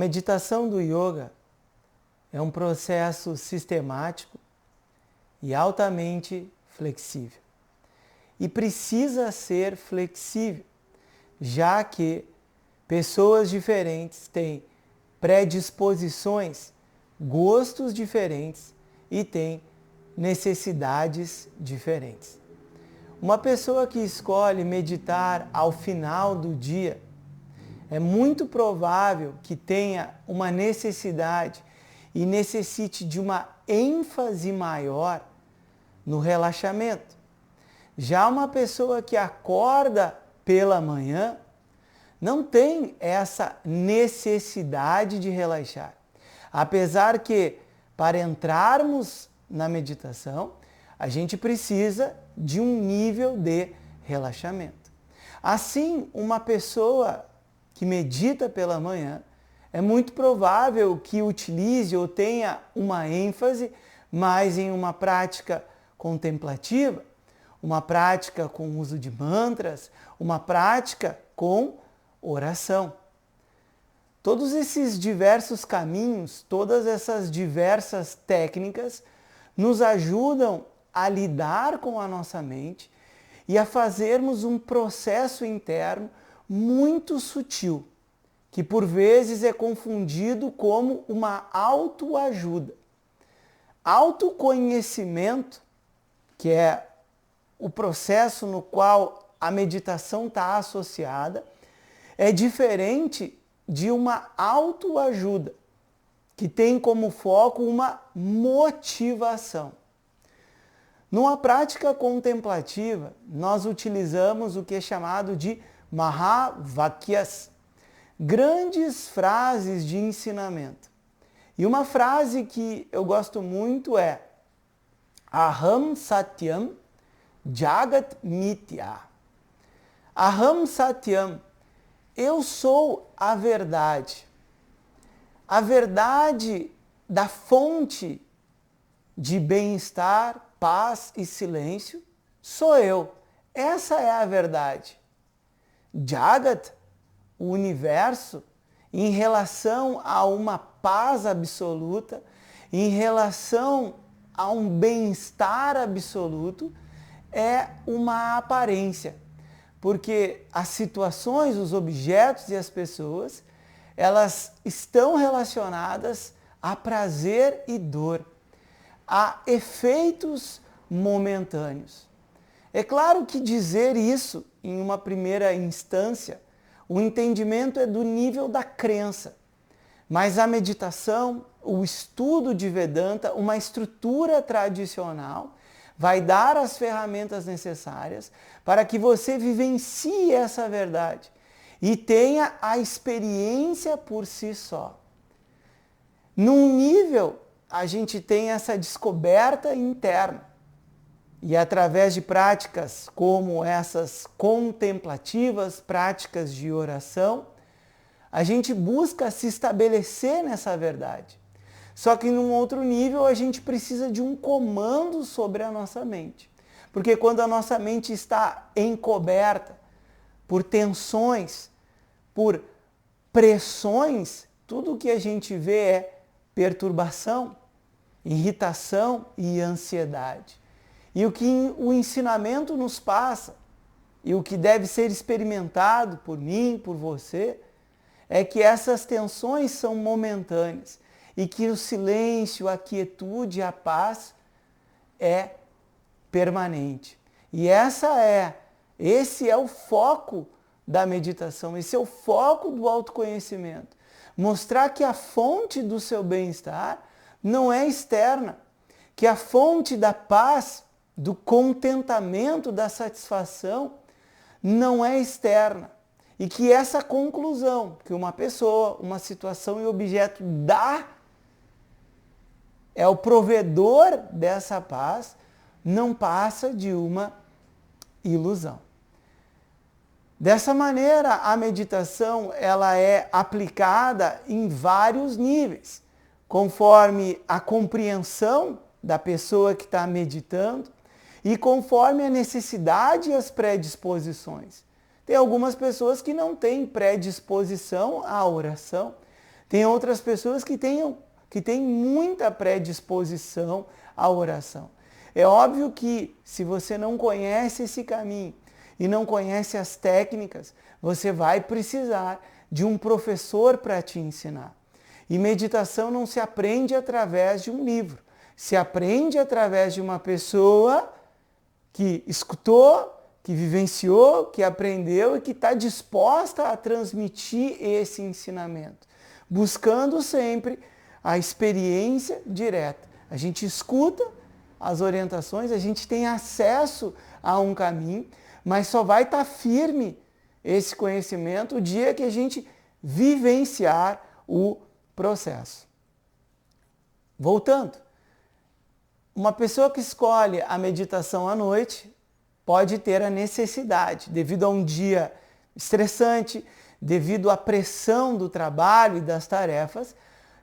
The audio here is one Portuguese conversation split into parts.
meditação do yoga é um processo sistemático e altamente flexível. E precisa ser flexível, já que pessoas diferentes têm predisposições, gostos diferentes e têm necessidades diferentes. Uma pessoa que escolhe meditar ao final do dia é muito provável que tenha uma necessidade e necessite de uma ênfase maior no relaxamento. Já uma pessoa que acorda pela manhã não tem essa necessidade de relaxar. Apesar que, para entrarmos na meditação, a gente precisa de um nível de relaxamento. Assim, uma pessoa que medita pela manhã, é muito provável que utilize ou tenha uma ênfase mais em uma prática contemplativa, uma prática com uso de mantras, uma prática com oração. Todos esses diversos caminhos, todas essas diversas técnicas nos ajudam a lidar com a nossa mente e a fazermos um processo interno muito sutil, que por vezes é confundido como uma autoajuda. Autoconhecimento, que é o processo no qual a meditação está associada, é diferente de uma autoajuda, que tem como foco uma motivação. Numa prática contemplativa, nós utilizamos o que é chamado de Mahavakyas, grandes frases de ensinamento. E uma frase que eu gosto muito é Aham Satyam Jagat Mithya. Aham Satyam, eu sou a verdade. A verdade da fonte de bem-estar, paz e silêncio sou eu. Essa é a verdade. Jagat, o universo, em relação a uma paz absoluta, em relação a um bem-estar absoluto, é uma aparência. Porque as situações, os objetos e as pessoas, elas estão relacionadas a prazer e dor, a efeitos momentâneos. É claro que dizer isso, em uma primeira instância, o entendimento é do nível da crença. Mas a meditação, o estudo de Vedanta, uma estrutura tradicional, vai dar as ferramentas necessárias para que você vivencie essa verdade e tenha a experiência por si só. Num nível, a gente tem essa descoberta interna. E através de práticas como essas contemplativas, práticas de oração, a gente busca se estabelecer nessa verdade. Só que num outro nível a gente precisa de um comando sobre a nossa mente. Porque quando a nossa mente está encoberta por tensões, por pressões, tudo o que a gente vê é perturbação, irritação e ansiedade. E o que o ensinamento nos passa, e o que deve ser experimentado por mim, por você, é que essas tensões são momentâneas e que o silêncio, a quietude, a paz é permanente. E esse é o foco da meditação, esse é o foco do autoconhecimento. Mostrar que a fonte do seu bem-estar não é externa, que a fonte da paz, do contentamento, da satisfação, não é externa. E que essa conclusão que uma pessoa, uma situação e objeto dá, é o provedor dessa paz, não passa de uma ilusão. Dessa maneira, a meditação ela é aplicada em vários níveis, conforme a compreensão da pessoa que está meditando e conforme a necessidade e as predisposições. Tem algumas pessoas que não têm predisposição à oração, Tem outras pessoas que têm muita predisposição à oração. É óbvio que se você não conhece esse caminho e não conhece as técnicas, você vai precisar de um professor para te ensinar. E meditação não se aprende através de um livro, se aprende através de uma pessoa que escutou, que vivenciou, que aprendeu e que está disposta a transmitir esse ensinamento, buscando sempre a experiência direta. A gente escuta as orientações, a gente tem acesso a um caminho, mas só vai estar firme esse conhecimento o dia que a gente vivenciar o processo. Voltando, uma pessoa que escolhe a meditação à noite pode ter a necessidade, devido a um dia estressante, devido à pressão do trabalho e das tarefas,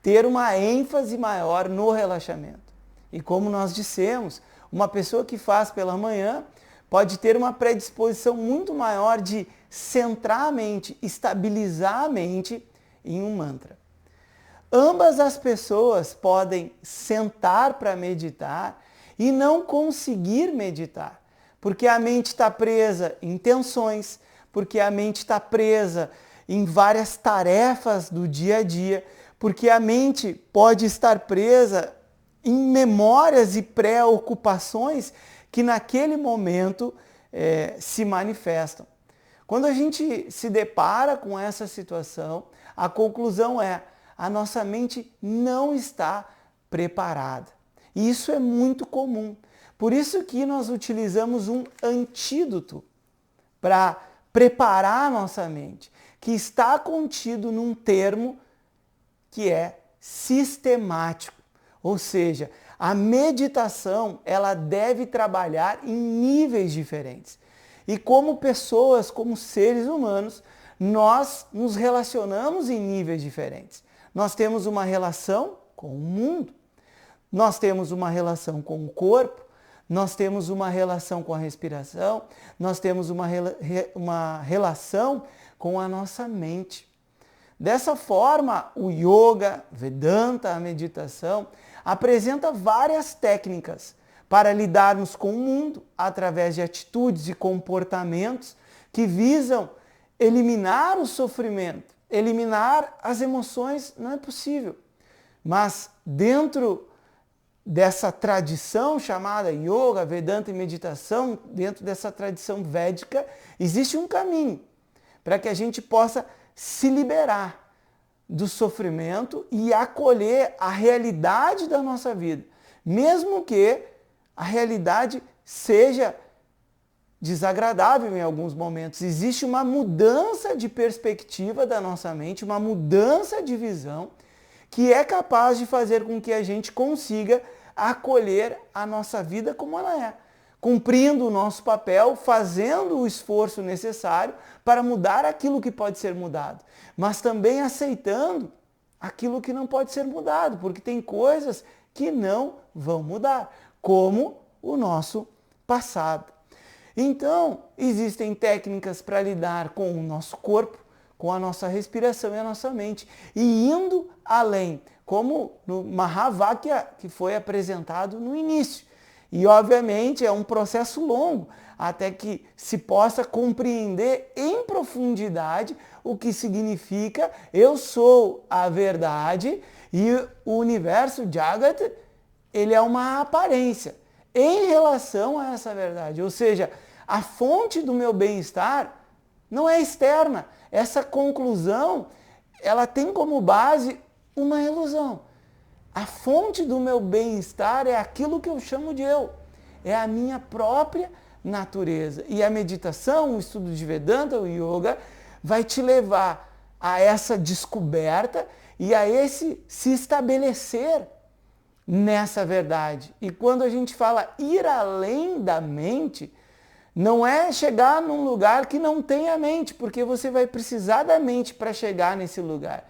ter uma ênfase maior no relaxamento. E como nós dissemos, uma pessoa que faz pela manhã pode ter uma predisposição muito maior de centrar a mente, estabilizar a mente em um mantra. Ambas as pessoas podem sentar para meditar e não conseguir meditar, porque a mente está presa em tensões, porque a mente está presa em várias tarefas do dia a dia, porque a mente pode estar presa em memórias e preocupações que naquele momento se manifestam. Quando a gente se depara com essa situação, a conclusão é: a nossa mente não está preparada. E isso é muito comum. Por isso que nós utilizamos um antídoto para preparar a nossa mente, que está contido num termo que é sistemático. Ou seja, a meditação ela deve trabalhar em níveis diferentes. E como pessoas, como seres humanos, nós nos relacionamos em níveis diferentes. Nós temos uma relação com o mundo, nós temos uma relação com o corpo, nós temos uma relação com a respiração, nós temos uma relação com a nossa mente. Dessa forma, o yoga, Vedanta, a meditação, apresenta várias técnicas para lidarmos com o mundo através de atitudes e comportamentos que visam eliminar o sofrimento. Eliminar as emoções não é possível. Mas dentro dessa tradição chamada yoga, Vedanta e meditação, dentro dessa tradição védica, existe um caminho para que a gente possa se liberar do sofrimento e acolher a realidade da nossa vida, mesmo que a realidade seja desagradável em alguns momentos. Existe uma mudança de perspectiva da nossa mente, uma mudança de visão que é capaz de fazer com que a gente consiga acolher a nossa vida como ela é, cumprindo o nosso papel, fazendo o esforço necessário para mudar aquilo que pode ser mudado, mas também aceitando aquilo que não pode ser mudado, porque tem coisas que não vão mudar, como o nosso passado. Então, existem técnicas para lidar com o nosso corpo, com a nossa respiração e a nossa mente, e indo além, como no Mahavakya, que foi apresentado no início. E, obviamente, é um processo longo, até que se possa compreender em profundidade o que significa eu sou a verdade e o universo Jagat, ele é uma aparência em relação a essa verdade. Ou seja, a fonte do meu bem-estar não é externa. Essa conclusão, ela tem como base uma ilusão. A fonte do meu bem-estar é aquilo que eu chamo de eu. É a minha própria natureza. E a meditação, o estudo de Vedanta, o yoga, vai te levar a essa descoberta e a esse se estabelecer nessa verdade. E quando a gente fala ir além da mente, não é chegar num lugar que não tem a mente, porque você vai precisar da mente para chegar nesse lugar.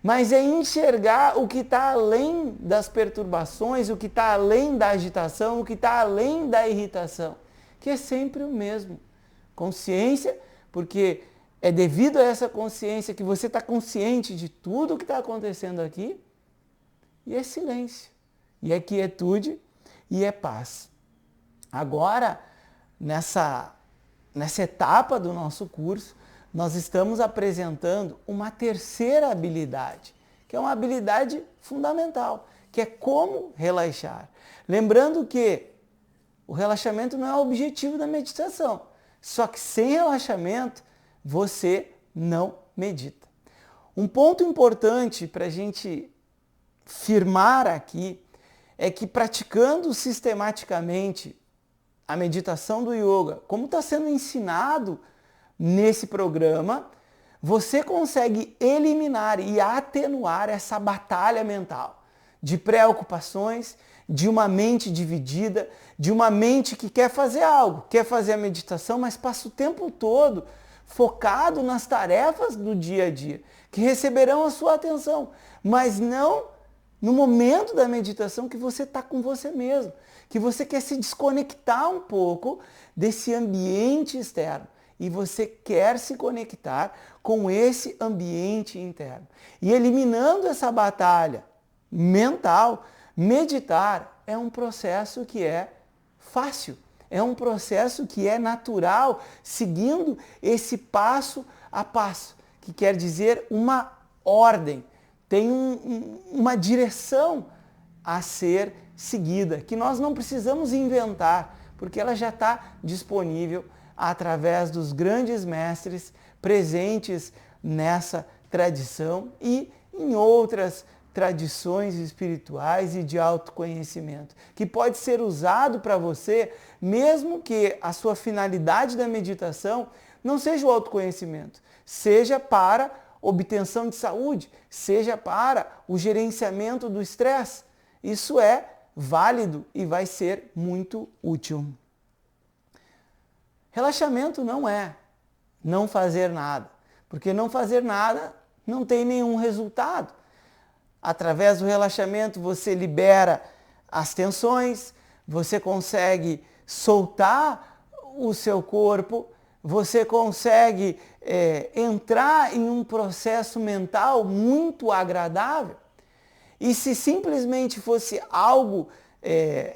Mas é enxergar o que está além das perturbações, o que está além da agitação, o que está além da irritação, que é sempre o mesmo. Consciência, porque É devido a essa consciência que você está consciente de tudo o que está acontecendo aqui, e é silêncio, e é quietude, e é paz. Agora, nessa etapa do nosso curso, nós estamos apresentando uma terceira habilidade, que é uma habilidade fundamental, que é como relaxar. Lembrando que o relaxamento não é o objetivo da meditação, só que sem relaxamento você não medita. Um ponto importante para a gente firmar aqui é que praticando sistematicamente a meditação do yoga, como está sendo ensinado nesse programa, você consegue eliminar e atenuar essa batalha mental de preocupações, de uma mente dividida, de uma mente que quer fazer algo, quer fazer a meditação, mas passa o tempo todo focado nas tarefas do dia a dia, que receberão a sua atenção, mas não no momento da meditação que você está com você mesmo, que você quer se desconectar um pouco desse ambiente externo e você quer se conectar com esse ambiente interno. E eliminando essa batalha mental, meditar é um processo que é fácil, é um processo que é natural, seguindo esse passo a passo, que quer dizer uma ordem, tem uma direção a ser seguida, que nós não precisamos inventar, porque ela já está disponível através dos grandes mestres presentes nessa tradição e em outras tradições espirituais e de autoconhecimento, que pode ser usado para você, mesmo que a sua finalidade da meditação não seja o autoconhecimento, seja para obtenção de saúde, seja para o gerenciamento do estresse. Isso é válido e vai ser muito útil. Relaxamento não é não fazer nada, porque não fazer nada não tem nenhum resultado. Através do relaxamento você libera as tensões, você consegue soltar o seu corpo, você consegue entrar em um processo mental muito agradável. E se simplesmente fosse algo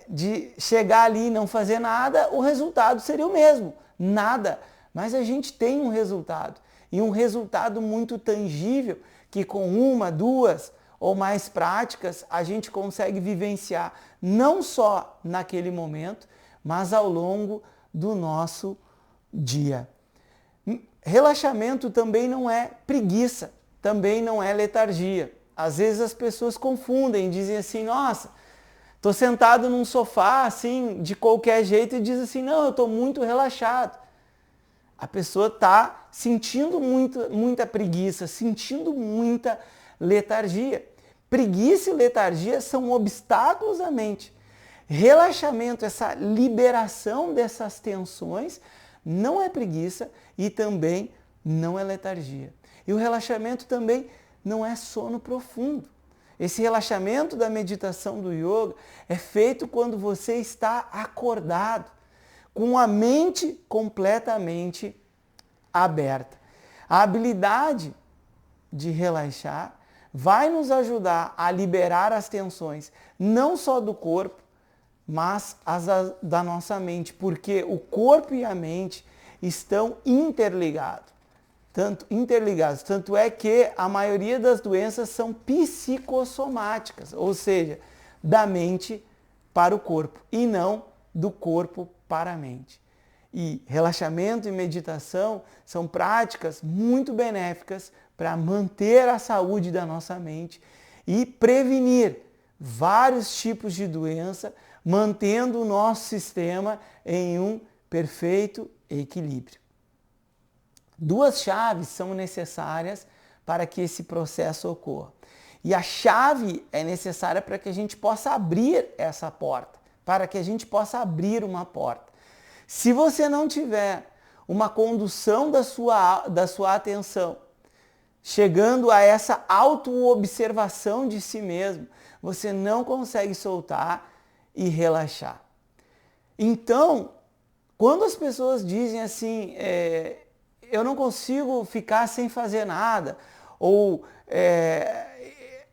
de chegar ali e não fazer nada, o resultado seria o mesmo, nada. Mas a gente tem um resultado, e um resultado muito tangível, que com uma, duas ou mais práticas a gente consegue vivenciar, não só naquele momento, mas ao longo do nosso dia. Relaxamento também não é preguiça, também não é letargia. Às vezes as pessoas confundem, dizem assim, nossa, estou sentado num sofá assim, de qualquer jeito, e diz assim, não, eu estou muito relaxado. A pessoa está sentindo muita preguiça, sentindo muita letargia. Preguiça e letargia são obstáculos à mente. Relaxamento, essa liberação dessas tensões, não é preguiça e também não é letargia. E o relaxamento também não é sono profundo. Esse relaxamento da meditação do yoga é feito quando você está acordado, com a mente completamente aberta. A habilidade de relaxar vai nos ajudar a liberar as tensões, não só do corpo, mas as da nossa mente, porque o corpo e a mente estão interligados. Tanto é que a maioria das doenças são psicossomáticas, ou seja, da mente para o corpo e não do corpo para a mente. E relaxamento e meditação são práticas muito benéficas para manter a saúde da nossa mente e prevenir vários tipos de doença, mantendo o nosso sistema em um perfeito equilíbrio. Duas chaves são necessárias para que esse processo ocorra. E a chave é necessária para que a gente possa abrir essa porta, para que a gente possa abrir uma porta. Se você não tiver uma condução da sua atenção, chegando a essa autoobservação de si mesmo, você não consegue soltar e relaxar. Então, quando as pessoas dizem assim, eu não consigo ficar sem fazer nada, ou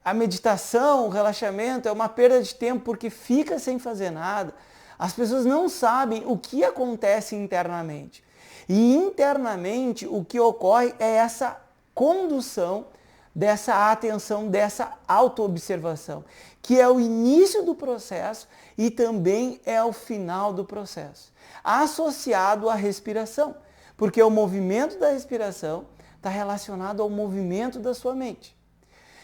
a meditação, o relaxamento é uma perda de tempo porque fica sem fazer nada. As pessoas não sabem o que acontece internamente. E internamente o que ocorre é essa condução dessa atenção, dessa autoobservação, que é o início do processo e também é o final do processo, associado à respiração, porque o movimento da respiração está relacionado ao movimento da sua mente.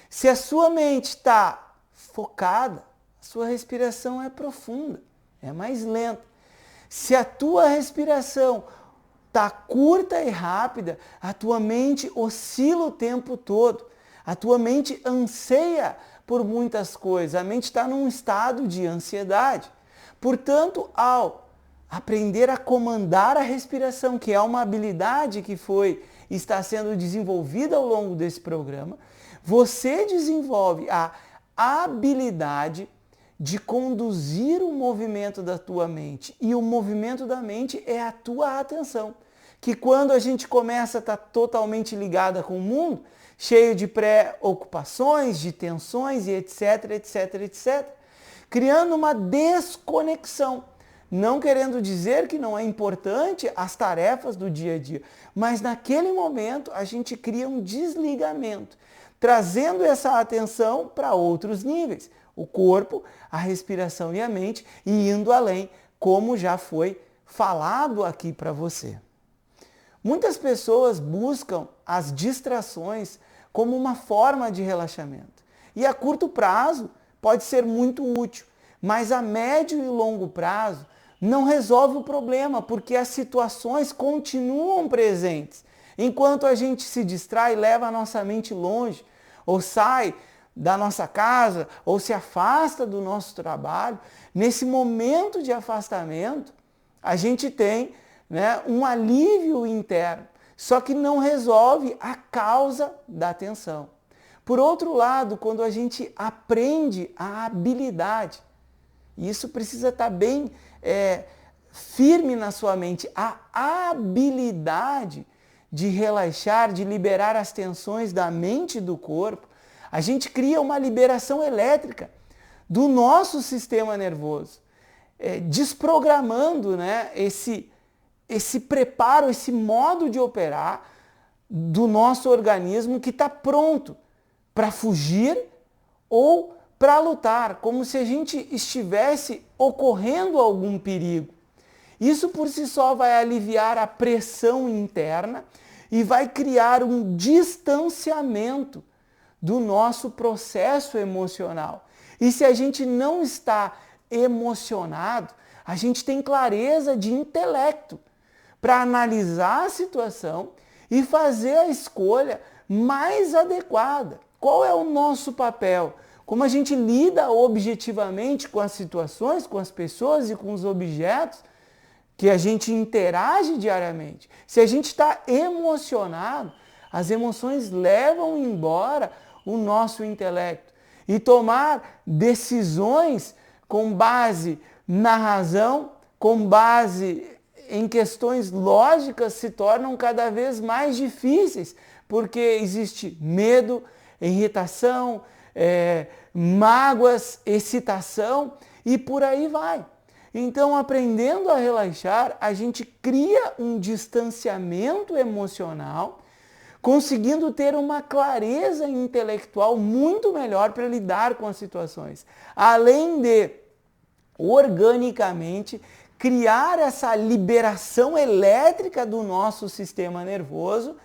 Se a sua mente está focada, a sua respiração é profunda, é mais lenta. Se a tua respiração está curta e rápida, a tua mente oscila o tempo todo. A tua mente anseia por muitas coisas, a mente está num estado de ansiedade. Portanto, ao aprender a comandar a respiração, que é uma habilidade que está sendo desenvolvida ao longo desse programa, você desenvolve a habilidade de conduzir o movimento da tua mente. E o movimento da mente é a tua atenção. Que quando a gente começa a estar totalmente ligada com o mundo, cheio de preocupações, de tensões e etc, etc, etc, criando uma desconexão. Não querendo dizer que não é importante as tarefas do dia a dia, mas naquele momento a gente cria um desligamento, trazendo essa atenção para outros níveis, o corpo, a respiração e a mente, e indo além, como já foi falado aqui para você. Muitas pessoas buscam as distrações como uma forma de relaxamento. E a curto prazo pode ser muito útil, mas a médio e longo prazo não resolve o problema, porque as situações continuam presentes. Enquanto a gente se distrai, leva a nossa mente longe, ou sai da nossa casa, ou se afasta do nosso trabalho, nesse momento de afastamento, a gente tem um alívio interno, só que não resolve a causa da tensão. Por outro lado, quando a gente aprende a habilidade, e isso precisa estar bem firme na sua mente, a habilidade de relaxar, de liberar as tensões da mente e do corpo, a gente cria uma liberação elétrica do nosso sistema nervoso, desprogramando esse preparo, esse modo de operar do nosso organismo que está pronto para fugir ou para lutar, como se a gente estivesse ocorrendo algum perigo. Isso por si só vai aliviar a pressão interna e vai criar um distanciamento do nosso processo emocional. E se a gente não está emocionado, a gente tem clareza de intelecto para analisar a situação e fazer a escolha mais adequada. Qual é o nosso papel? Como a gente lida objetivamente com as situações, com as pessoas e com os objetos que a gente interage diariamente. Se a gente está emocionado, as emoções levam embora o nosso intelecto. E tomar decisões com base na razão, com base em questões lógicas, se tornam cada vez mais difíceis, porque existe medo, irritação, mágoas, excitação e por aí vai. Então, aprendendo a relaxar, a gente cria um distanciamento emocional, conseguindo ter uma clareza intelectual muito melhor para lidar com as situações. Além de, organicamente, criar essa liberação elétrica do nosso sistema nervoso,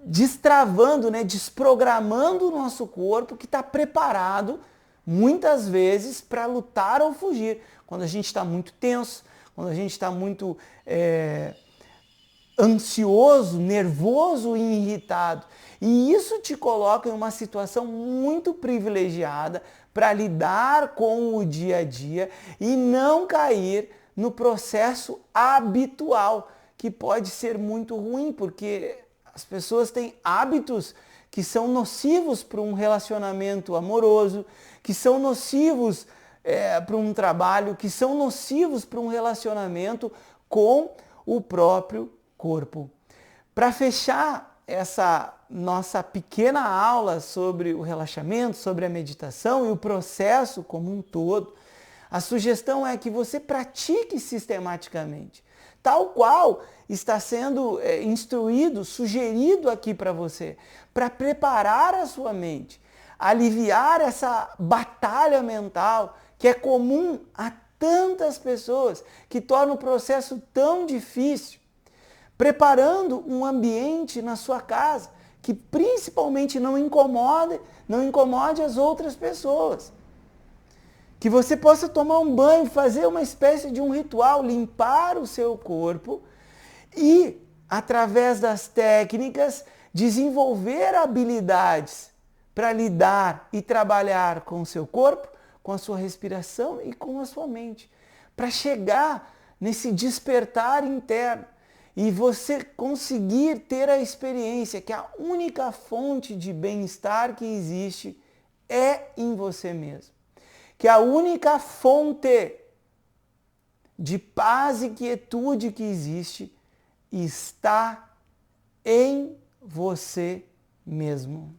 destravando, desprogramando o nosso corpo que está preparado, muitas vezes, para lutar ou fugir. Quando a gente está muito tenso, quando a gente está muito ansioso, nervoso e irritado. E isso te coloca em uma situação muito privilegiada para lidar com o dia a dia e não cair no processo habitual, que pode ser muito ruim, porque as pessoas têm hábitos que são nocivos para um relacionamento amoroso, que são nocivos para um trabalho, que são nocivos para um relacionamento com o próprio corpo. Para fechar essa nossa pequena aula sobre o relaxamento, sobre a meditação e o processo como um todo, a sugestão é que você pratique sistematicamente, tal qual está sendo instruído, sugerido aqui para você, para preparar a sua mente, aliviar essa batalha mental que é comum a tantas pessoas, que torna o processo tão difícil, preparando um ambiente na sua casa que principalmente não incomode as outras pessoas. Que você possa tomar um banho, fazer uma espécie de um ritual, limpar o seu corpo e, através das técnicas, desenvolver habilidades para lidar e trabalhar com o seu corpo, com a sua respiração e com a sua mente, para chegar nesse despertar interno e você conseguir ter a experiência que a única fonte de bem-estar que existe é em você mesmo. Que a única fonte de paz e quietude que existe está em você mesmo.